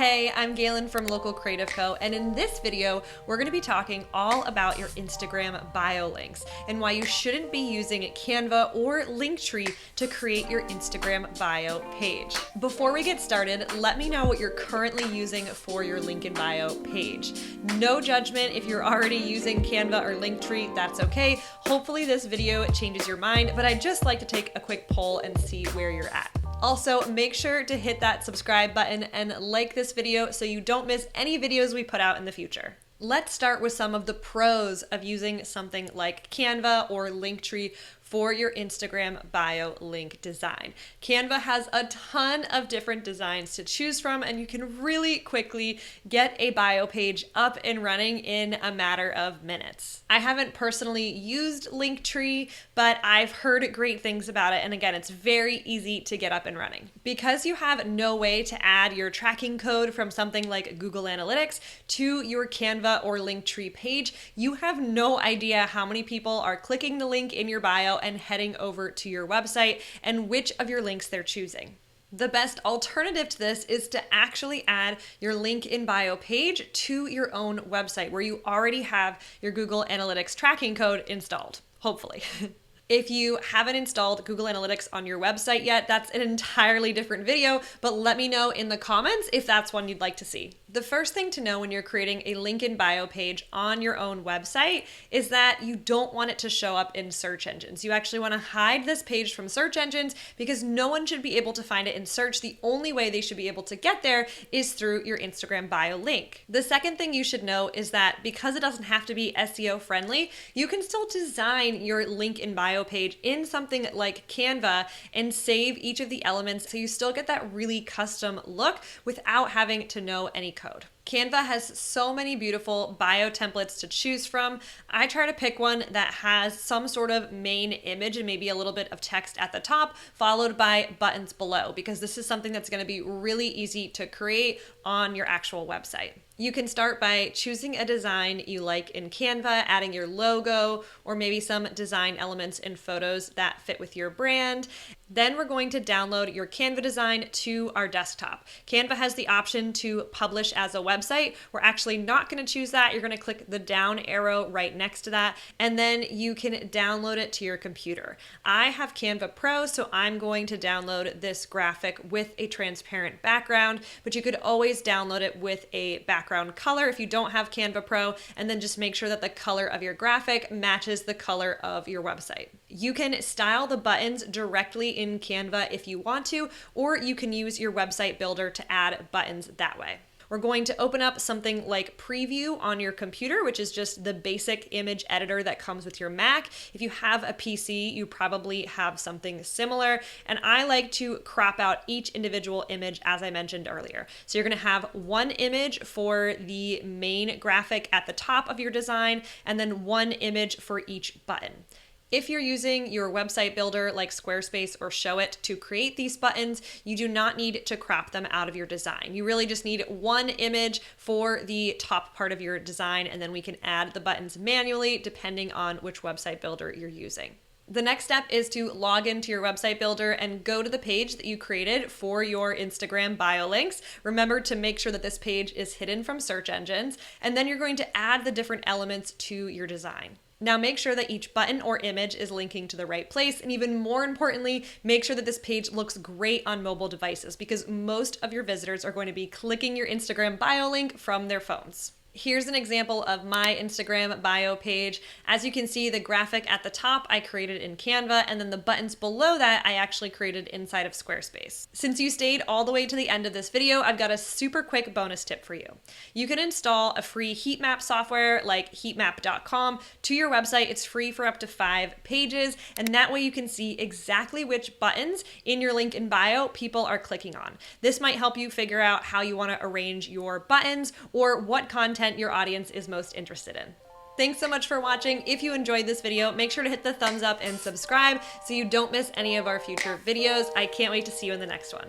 Hey, I'm Galen from Local Creative Co. And in this video, we're going to be talking all about your Instagram bio links and why you shouldn't be using Canva or Linktree to create your Instagram bio page. Before we get started, let me know what you're currently using for your link in bio page. No judgment if you're already using Canva or Linktree, that's okay. Hopefully this video changes your mind, but I'd just like to take a quick poll and see where you're at. Also, make sure to hit that subscribe button and like this video so you don't miss any videos we put out in the future. Let's start with some of the pros of using something like Canva or Linktree for your Instagram bio link design. Canva has a ton of different designs to choose from, and you can really quickly get a bio page up and running in a matter of minutes. I haven't personally used Linktree, but I've heard great things about it, and again, it's very easy to get up and running. Because you have no way to add your tracking code from something like Google Analytics to your Canva or Linktree page, you have no idea how many people are clicking the link in your bio and heading over to your website and which of your links they're choosing. The best alternative to this is to actually add your link in bio page to your own website where you already have your Google Analytics tracking code installed, hopefully. If you haven't installed Google Analytics on your website yet, that's an entirely different video, but let me know in the comments if that's one you'd like to see. The first thing to know when you're creating a link in bio page on your own website is that you don't want it to show up in search engines. You actually want to hide this page from search engines because no one should be able to find it in search. The only way they should be able to get there is through your Instagram bio link. The second thing you should know is that because it doesn't have to be SEO friendly, you can still design your link in bio page in something like Canva and save each of the elements so you still get that really custom look without having to know any code. Canva has so many beautiful bio templates to choose from. I try to pick one that has some sort of main image and maybe a little bit of text at the top, followed by buttons below, because this is something that's going to be really easy to create on your actual website. You can start by choosing a design you like in Canva, adding your logo, or maybe some design elements and photos that fit with your brand. Then we're going to download your Canva design to our desktop. Canva has the option to publish as a website. We're actually not going to choose that. You're going to click the down arrow right next to that, and then you can download it to your computer. I have Canva Pro, so I'm going to download this graphic with a transparent background, but you could always download it with a background color if you don't have Canva Pro, and then just make sure that the color of your graphic matches the color of your website. You can style the buttons directly in Canva if you want to, or you can use your website builder to add buttons that way. We're going to open up something like Preview on your computer, which is just the basic image editor that comes with your Mac. If you have a PC, you probably have something similar. And I like to crop out each individual image, as I mentioned earlier. So you're going to have one image for the main graphic at the top of your design, and then one image for each button. If you're using your website builder like Squarespace or Showit to create these buttons, you do not need to crop them out of your design. You really just need one image for the top part of your design, and then we can add the buttons manually depending on which website builder you're using. The next step is to log into your website builder and go to the page that you created for your Instagram bio links. Remember to make sure that this page is hidden from search engines, and then you're going to add the different elements to your design. Now make sure that each button or image is linking to the right place, and even more importantly, make sure that this page looks great on mobile devices because most of your visitors are going to be clicking your Instagram bio link from their phones. Here's an example of my Instagram bio page. As you can see, the graphic at the top I created in Canva, and then the buttons below that I actually created inside of Squarespace. Since you stayed all the way to the end of this video, I've got a super quick bonus tip for you. You can install a free heat map software like heatmap.com to your website. It's free for up to 5 pages, and that way you can see exactly which buttons in your link in bio people are clicking on. This might help you figure out how you want to arrange your buttons or what content your audience is most interested in. Thanks so much for watching. If you enjoyed this video, make sure to hit the thumbs up and subscribe so you don't miss any of our future videos. I can't wait to see you in the next one.